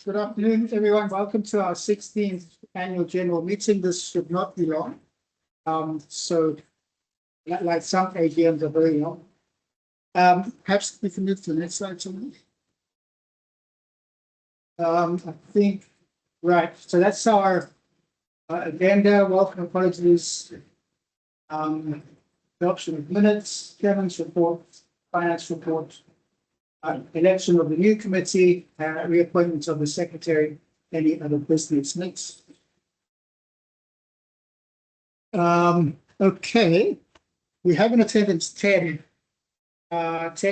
Good afternoon, everyone. Welcome to our 16th annual general meeting. This should not be long. So, like some AGMs are very long. Perhaps we can move to the next slide, Tony. I think, right. So that's our agenda. Welcome, apologies. Adoption of minutes, Chairman's report, finance report. Election of the new committee, reappointment of the secretary, any other business next. Okay, we have in attendance 10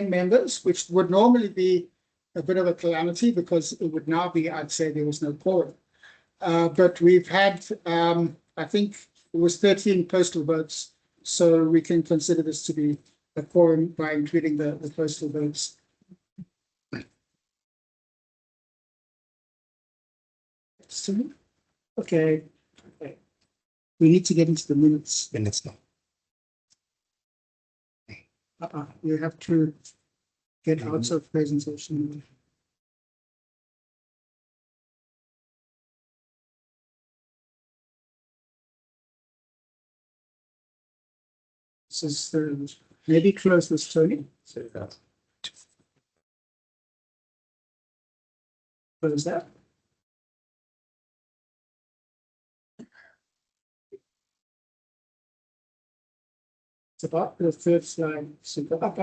members, which would normally be a bit of a calamity because it would now be, I'd say there was no quorum. But we've had, I think it was 13 postal votes, so we can consider this to be a quorum by including the postal votes. Okay. We need to get into the minutes. Minutes now. You have to get out of presentation. This is the, maybe close this, Tony. Close that. About the third slide. Super. Up.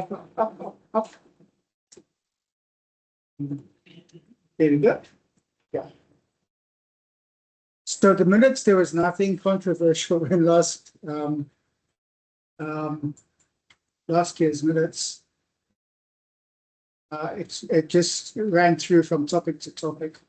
There we go. Yeah. So the minutes, there was nothing controversial in last year's minutes. It just ran through from topic to topic.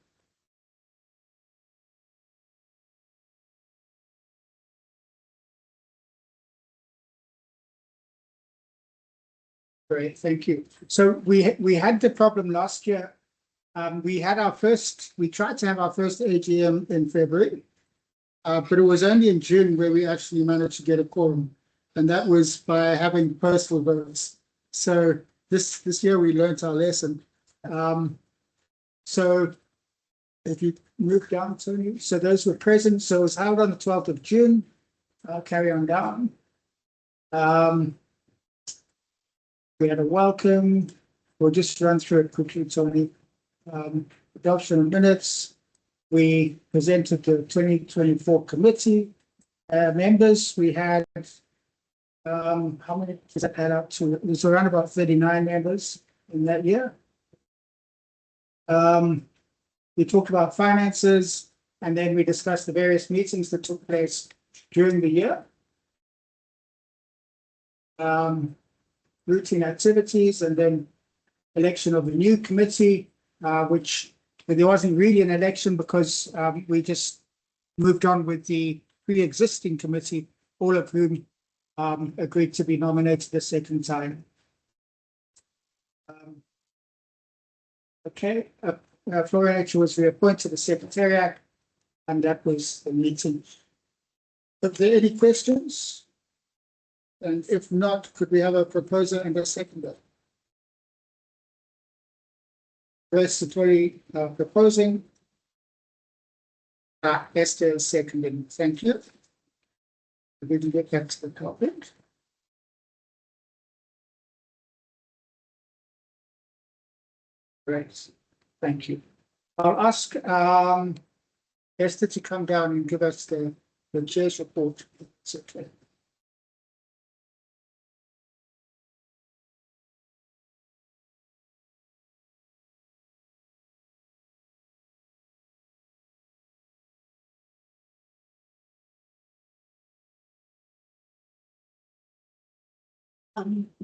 Great, thank you. So we had the problem last year. We tried to have our first AGM in February, but it was only in June where we actually managed to get a quorum, and that was by having postal votes. So this year we learned our lesson. So if you move down, Tony, so those were present. So it was held on the 12th of June. I'll carry on down. We had a welcome. We'll just run through it quickly, Tony. Adoption of minutes. We presented the 2024 committee members. We had, how many does that add up to? It was around about 39 members in that year. We talked about finances, and then we discussed the various meetings that took place during the year. Routine activities, and then election of the new committee, which there wasn't really an election because we just moved on with the pre-existing committee, all of whom agreed to be nominated a second time. Okay, Florian was reappointed as secretariat, and that was the meeting. Are there any questions? And if not, could we have a proposer and a seconder? Grace Satori proposing. Esther seconding. Thank you. We can get back to the topic. Great. Thank you. I'll ask Esther to come down and give us the chair's report. Okay.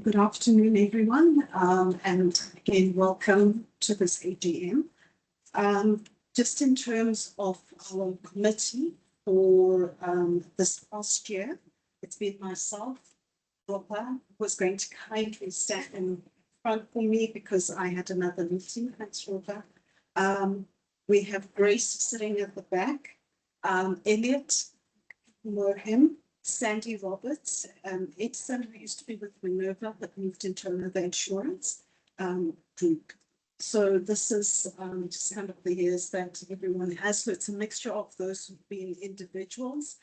Good afternoon, everyone, and again, welcome to this AGM. Just in terms of our committee for this past year, it's been myself, Ropa, who was going to kindly stand in front for me because I had another meeting. Thanks, Ropa. We have Grace sitting at the back, Elliot, know him. Sandy Roberts, Edson, who used to be with Minerva but moved into another insurance group. So this is just kind of the years that everyone has. So it's a mixture of those who've been individuals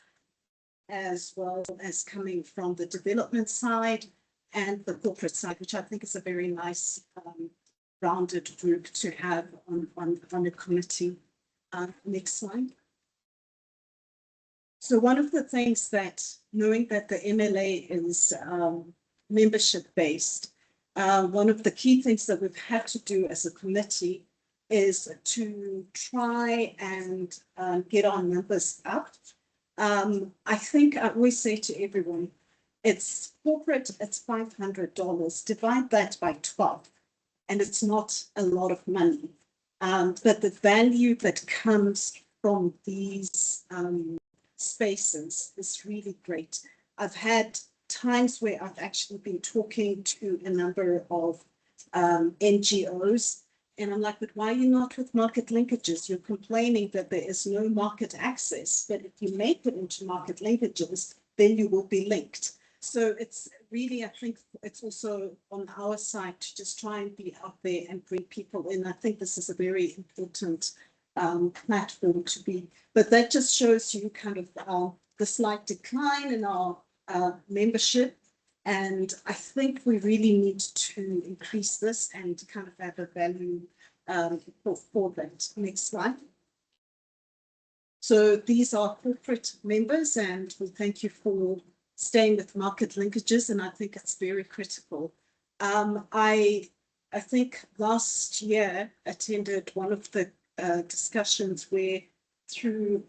as well as coming from the development side and the corporate side, which I think is a very nice rounded group to have on a committee. Next slide. So one of the things that, knowing that the MLA is membership based, one of the key things that we've had to do as a committee is to try and get our numbers up. I think I always say to everyone, it's corporate, it's $500, divide that by 12, and it's not a lot of money. But the value that comes from these spaces is really great. I've had times where I've actually been talking to a number of NGOs, and I'm like, but why are you not with market linkages? You're complaining that there is no market access, but if you make it into market linkages, then you will be linked. So it's really, I think it's also on our side to just try and be out there and bring people in. I think this is a very important platform to be, but that just shows you kind of the slight decline in our membership. And I think we really need to increase this and kind of have a value for that. Next slide. So these are corporate members, and we thank you for staying with market linkages, and I think it's very critical. I think last year attended one of the discussions where through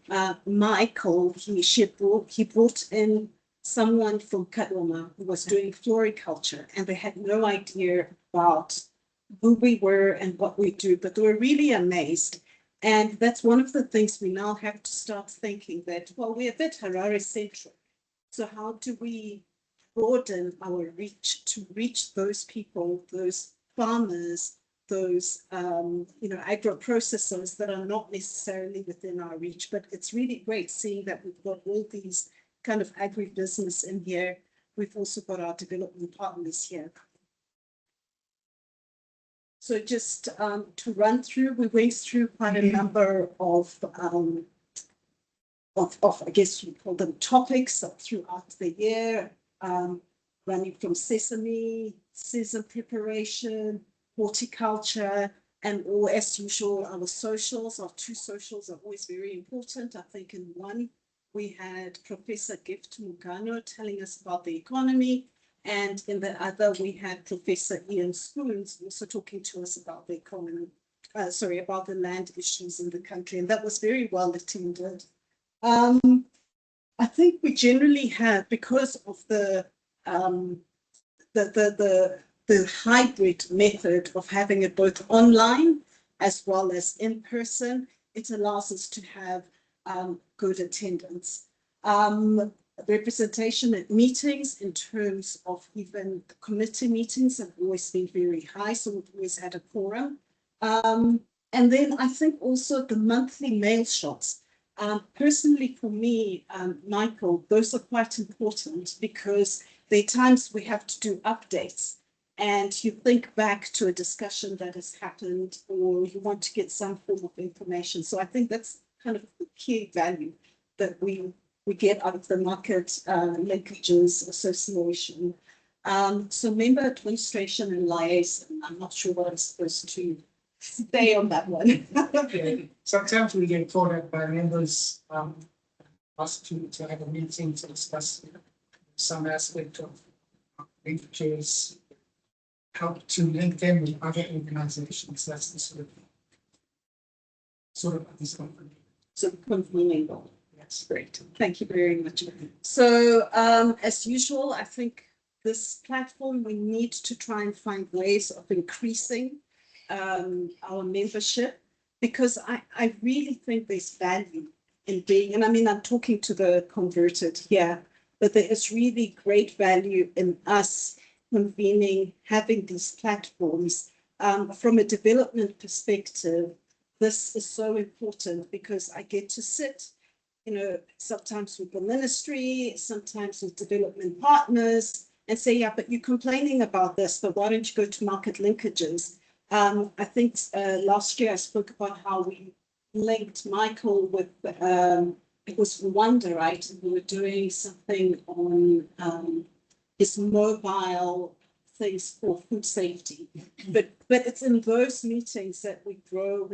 Michael, he brought in someone from Kadoma who was doing floriculture, and they had no idea about who we were and what we do, but they were really amazed. And that's one of the things we now have to start thinking that, well, we're a bit Harare centric. So how do we broaden our reach to reach those people, those farmers, those agro processors that are not necessarily within our reach? But it's really great seeing that we've got all these kind of agribusiness in here. We've also got our development partners here. So just to run through, we went through quite a number of I guess you call them topics throughout the year, running from sesame, season preparation, horticulture, and all as usual, our socials, our two socials are always very important. I think in one, we had Professor Gift Mugano telling us about the economy, and in the other, we had Professor Ian Spoons also talking to us about the economy, about the land issues in the country, and that was very well attended. I think we generally have, because of the hybrid method of having it both online as well as in person, it allows us to have good attendance. Representation at meetings in terms of even the committee meetings have always been very high, so we've always had a quorum. And then I think also the monthly mail shots. Personally, for me, Michael, those are quite important because there are times we have to do updates and you think back to a discussion that has happened or you want to get some form of information. So I think that's kind of the key value that we get out of the Market Linkages Association. So member administration and liaison, I'm not sure what I'm supposed to stay on that one. Okay. Sometimes we get called up by members asked to have a meeting to discuss some aspect of linkages, help to link them with other organizations. That's the sort of this company. So convening role. Yes. Great. Thank you very much. So as usual, I think this platform, we need to try and find ways of increasing our membership, because I really think there's value in being, and I mean, I'm talking to the converted here, but there is really great value in us convening, having these platforms. From a development perspective, this is so important because I get to sit, sometimes with the ministry, sometimes with development partners, and say, yeah, but you're complaining about this, but why don't you go to market linkages? I think last year I spoke about how we linked Michael with, it was Wonder, right? And we were doing something on his mobile things for food safety. But it's in those meetings that we grow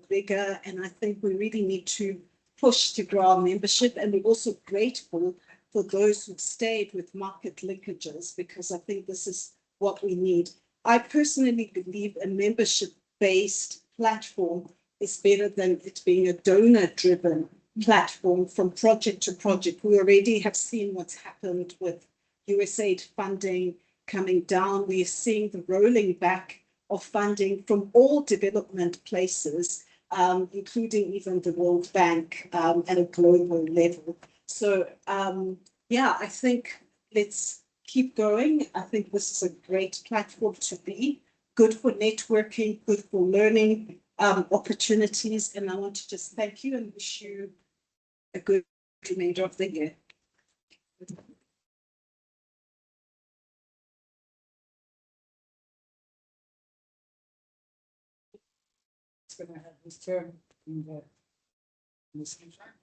bigger. And I think we really need to push to grow our membership. And we're also grateful for those who've stayed with market linkages, because I think this is what we need. I personally believe a membership-based platform is better than it being a donor-driven platform from project to project. We already have seen what's happened with USAID funding coming down. We are seeing the rolling back of funding from all development places, including even the World Bank at a global level. So, yeah, I think let's keep going. I think this is a great platform to be, good for networking, good for learning opportunities. And I want to just thank you and wish you a good remainder of the year. It's going to have this term in the contract.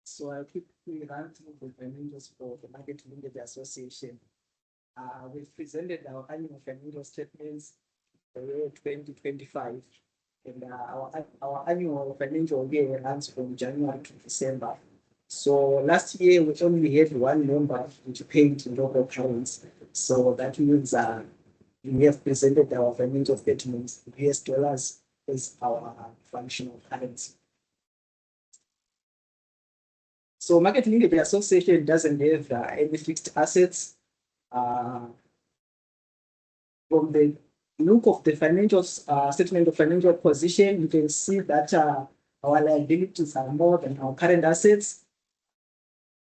So I quickly run through the financials for the Market Linkage Association. We've presented our annual financial statements for the year 2025. And our annual financial year runs from January to December. So last year we only had one member which paid in local currency. So that means we have presented our financial statements in US dollars as our functional currency. So Market Linkage Association doesn't have any fixed assets. From the look of the financial statement of financial position, you can see that our liabilities are more than our current assets.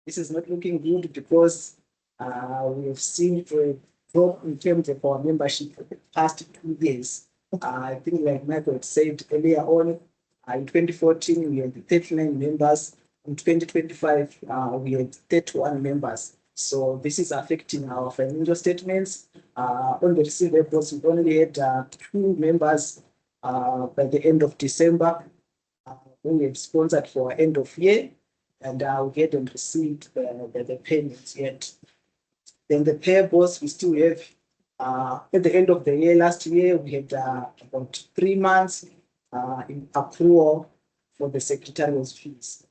This is not looking good because we have seen a drop in terms of our membership for the past 2 years. I think like Michael said earlier on, in 2014 we had 39 members. In 2025 we had 31 members. So this is affecting our financial statements. On the receivables, we only had 2 members by the end of December who we have sponsored for end of year, and we hadn't received the payments yet. Then the payables, we still have at the end of the year, last year, we had about 3 months in accrual for the secretarial fees.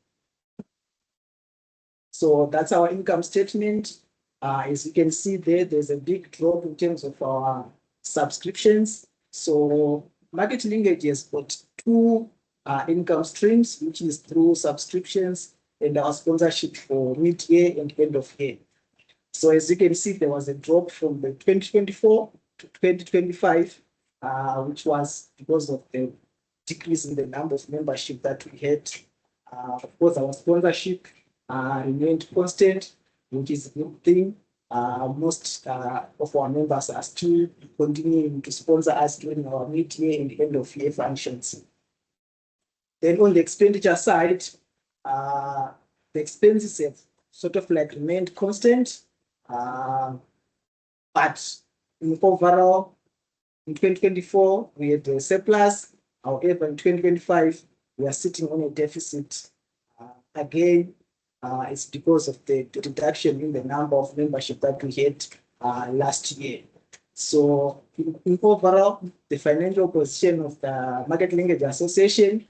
So that's our income statement. As you can see there, there's a big drop in terms of our subscriptions. So Market Linkage has got 2 income streams, which is through subscriptions and our sponsorship for mid-year and end of year. So as you can see, there was a drop from the 2024 to 2025, which was because of the decrease in the number of membership that we had. Of course, our sponsorship remained constant, which is a good thing. Most of our members are still continuing to sponsor us during our mid-year and end of year functions. Then on the expenditure side, the expenses have sort of like remained constant. But in overall, in 2024, we had a surplus. However, in 2025, we are sitting on a deficit. Again, it's because of the reduction in the number of membership that we had last year. So in overall, the financial position of the Market Linkage Association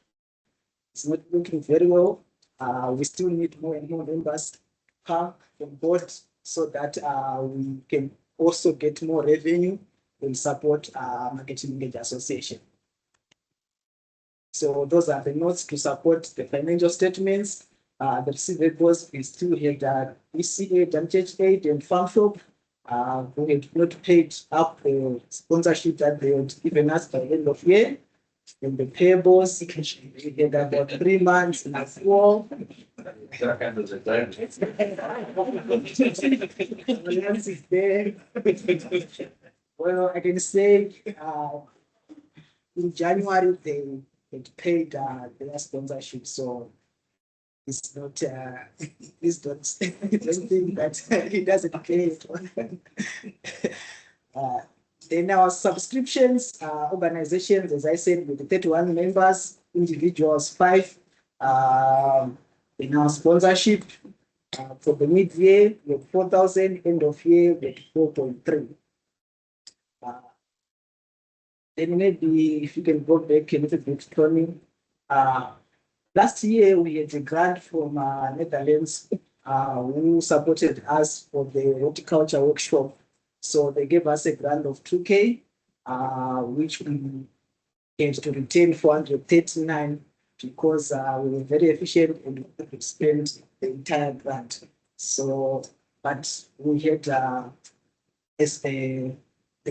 is not looking very well. We still need more and more members to come on board so that we can also get more revenue and support Market Linkage Association. So those are the notes to support the financial statements. The receivables, we still had ECA, Church Aid, and Farm Shop who had not paid up the sponsorship that they had given us by the end of year. In the payables, we had about 3 months in accrual. Well, I can say in January they had paid their sponsorship, so it's not it's not anything that he doesn't pay it. Then our subscriptions, organizations, as I said, with 31 members, individuals 5. In our sponsorship, for the mid-year, we have 4,000, end of year, we have 4.3. Then maybe if you can go back a little bit, Tony. Last year, we had a grant from Netherlands who supported us for the horticulture workshop. So they gave us a grant of 2K, which we came to retain 439 because we were very efficient and we could spend the entire grant. So, but we had as the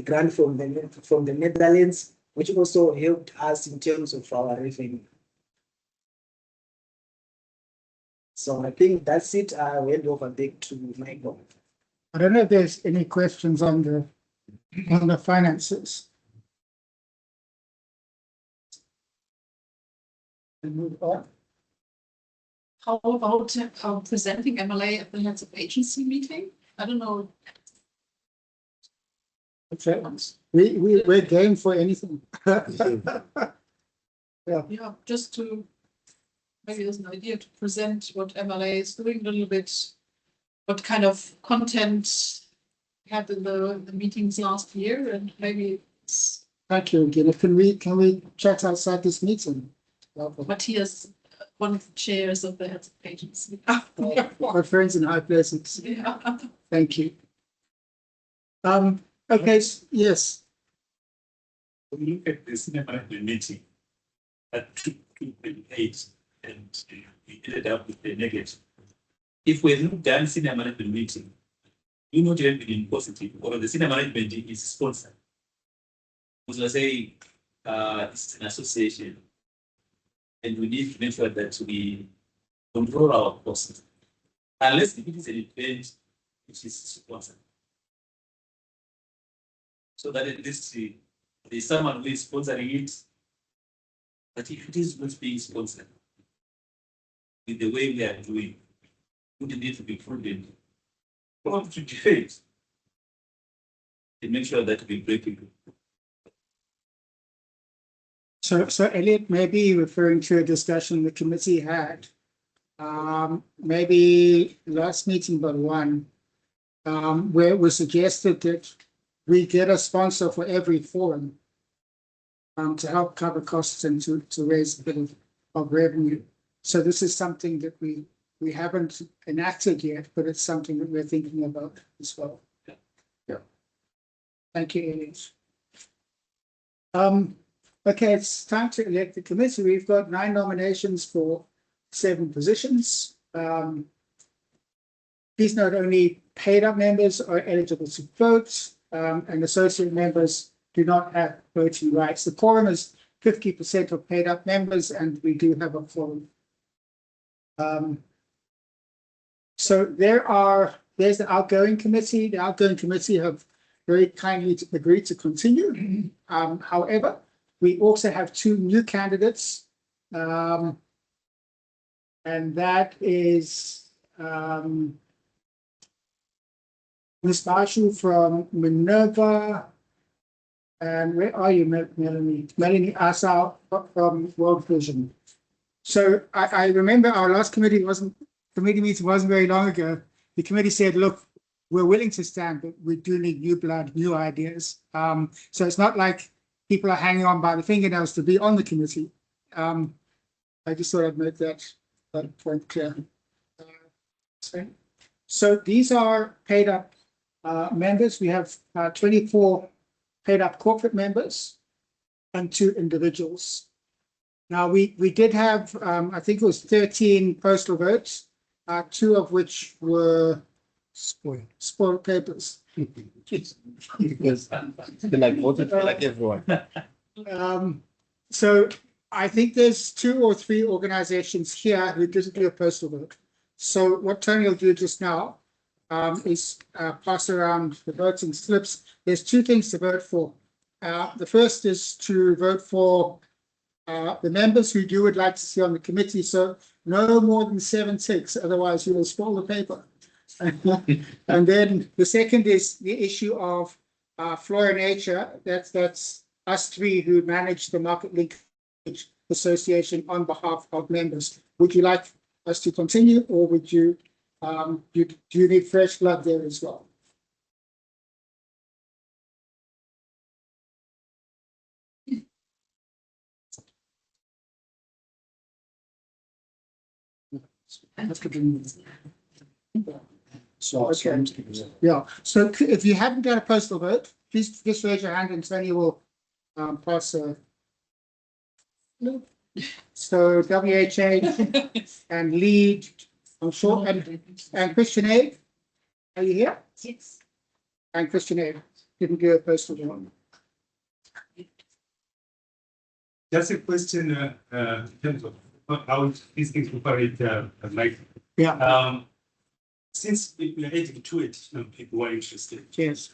grant from the Netherlands, which also helped us in terms of our revenue. So I think that's it. I went over back to Michael. I don't know if there's any questions on the finances. And move on. How about presenting MLA at the heads of agency meeting? I don't know. Okay. We're game for anything. Yeah, just to maybe there's an idea to present what MLA is doing a little bit, what kind of content we had in the meetings last year, and maybe it's Thank you again. Can we chat outside this meeting? Matthias, one of the chairs of the heads of agency. My friends in high places. Yeah. Thank you. Okay, yes. When you look at the cinema meeting at 2.8 and we ended up with the negative. If we look done senior management meeting, you not even been positive, or the senior management is sponsored. As I say, it's an association, and we need to make sure that we control our costs, unless if it is an event which is sponsored. So that at least there's someone who is sponsoring it. But if it is not being sponsored, with the way we are doing, we need to be prudent. We want to defend and make sure that we break it. So Elliot, maybe referring to a discussion the committee had, maybe last meeting but one, where it was suggested that we get a sponsor for every forum to help cover costs and to raise a bit of revenue. So this is something that we haven't enacted yet, but it's something that we're thinking about as well. Yeah. Thank you, Elliot. Okay, it's time to elect the committee. We've got 9 nominations for 7 positions. Please note only paid up members are eligible to vote, and associate members do not have voting rights. The quorum is 50% of paid up members, and we do have a quorum. So there's the outgoing committee. The outgoing committee have very kindly agreed to continue. However, we also have 2 new candidates, and that is Ms. Marshall from Minerva, and where are you, Melanie? Melanie Assau from World Vision. So I remember our last committee meeting wasn't very long ago. The committee said, look, we're willing to stand, but we do need new blood, new ideas. So it's not like people are hanging on by the fingernails to be on the committee. I just thought I'd make that point clear. So these are paid up members. We have 24 paid up corporate members and 2 individuals. Now we did have, I think it was 13 postal votes, 2 of which were spoiled papers. Because they like voted like everyone. So I think there's 2 or 3 organizations here who didn't do a postal vote. So what Tony will do just now is pass around the voting slips. There's 2 things to vote for. The first is to vote for the members who you would like to see on the committee. So no more than 7 ticks, otherwise you will spoil the paper. And then the second is the issue of Flora Nature, that's us three who manage the Market Linkage Association on behalf of members. Would you like us to continue, or would you, do you need fresh blood there as well? So, Okay. Yeah, so if you haven't got a postal vote, please just raise your hand and Tony will pass a. So WHA and lead, I'm sure, and Christian Aid, are you here? Yes. And Christian Aid didn't do a postal vote. Just a question, in terms of how these things operate, like, Yeah, since we are adding two additional people who are interested, yes,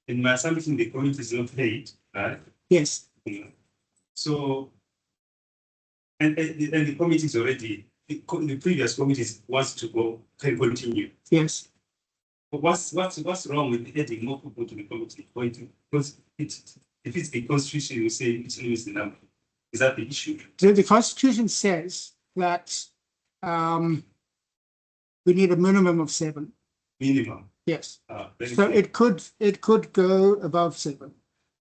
in my assumption, the committee is not paid, right? yes, So, and the committee is already, the previous committees wants to go, can continue. yes. But what's wrong with adding more people to the committee? Because if it's the constitution, you say it limits the number. Is that the issue? The Constitution says that we need a minimum of 7. Minimum. Yes, Very so clear. it could go above 7.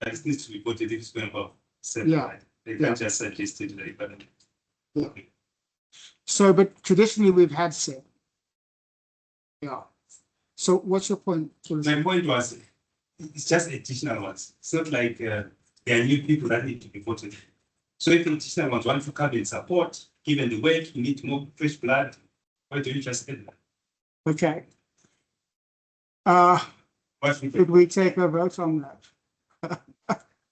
That it needs to be voted if it's going above 7. Yeah. Right? They Yeah. can't just suggest it like that. Yeah. So, but traditionally we've had 7. Yeah. So what's your point? My point was, it's just additional ones. It's not like there are new people that need to be voted. So if the additional ones want to come and support, given the weight, you need more fresh blood. Why don't you just add that? Okay. What we Could we take a vote on that?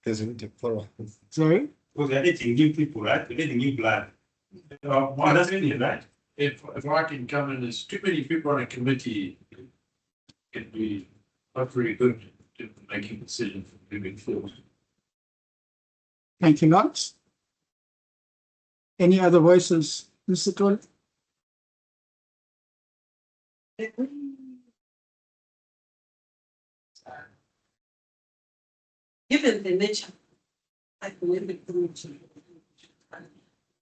there's a forum. Sorry? Because they're adding new people, right? They're adding new blood. One That's really right. if I can come in, there's too many people on a committee, it can be not very good in making decisions moving forward. Thank you, Lance. Any other voices, Mr. Toy? Given the nature, I believe the committee.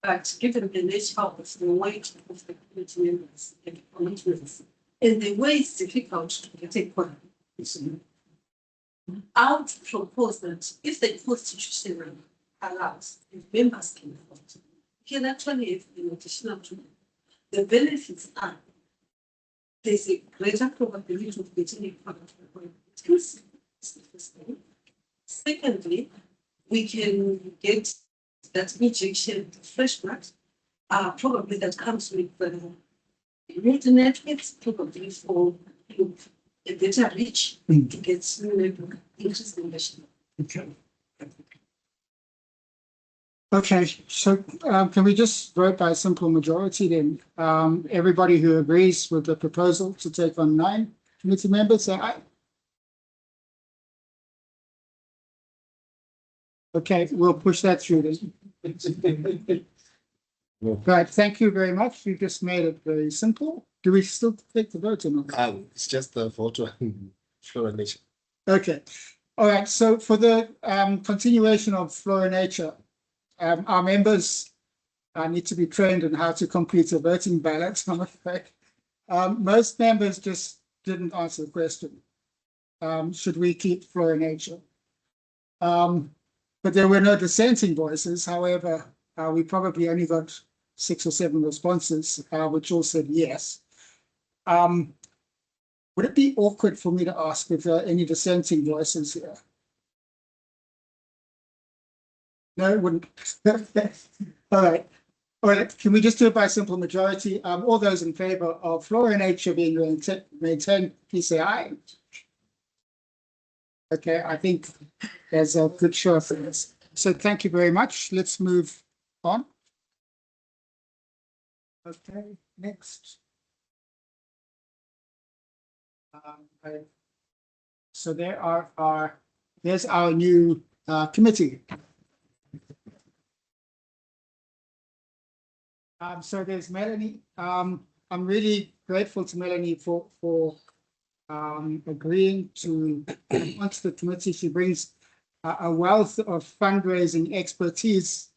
But given the nature of the weight of the committee members and commitments, and the way it's difficult to take one, I would propose that if the constitution allows, if members can vote, you can actually have an additional to the benefits are there's a greater probability of getting a product. Secondly, we can get that injection of fresh blood, probably that comes with the internet, it's probably for a better reach to get interest in the Okay. Okay, so can we just vote by simple majority then? Everybody who agrees with the proposal to take on 9 committee members, say aye. Okay, we'll push that through then. Right, thank you very much. You just made it very simple. Do we still take the vote or not? It's just the vote on Flora Nature. Okay, all right, so for the continuation of Flora Nature, our members need to be trained in how to complete a voting ballot, I'm afraid. Most members just didn't answer the question. Should we keep Flora Nature? But there were no dissenting voices. However, we probably only got 6 or 7 responses, which all said yes. Would it be awkward for me to ask if there are any dissenting voices here? No, it wouldn't. All right. All right. Can we just do it by simple majority? All those in favor of Flora Nature being maintained, please say aye. Okay, I think there's a good show of hands. So thank you very much. Let's move on. Okay, next. So there's our new committee. So there's Melanie. I'm really grateful to Melanie for agreeing to onto the committee. She brings a wealth of fundraising expertise.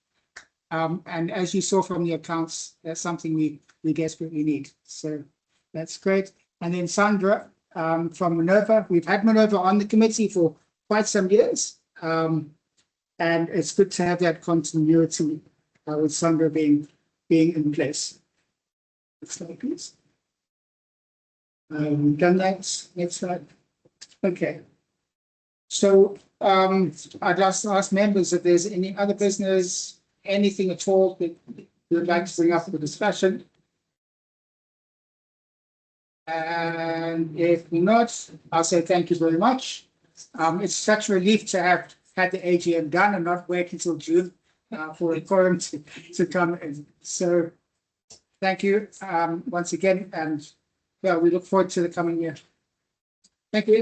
And as you saw from the accounts, that's something we desperately need. So that's great. And then Sandra from Minerva. We've had Minerva on the committee for quite some years. And it's good to have that continuity with Sandra being in place. Next slide, please. We've done that. Next slide. Okay. So I'd like to ask members if there's any other business, anything at all that you would like to bring up for discussion. And if not, I'll say thank you very much. It's such a relief to have had the AGM done and not wait until June for a quorum to come in. So thank you once again, and yeah, we look forward to the coming year. Thank you.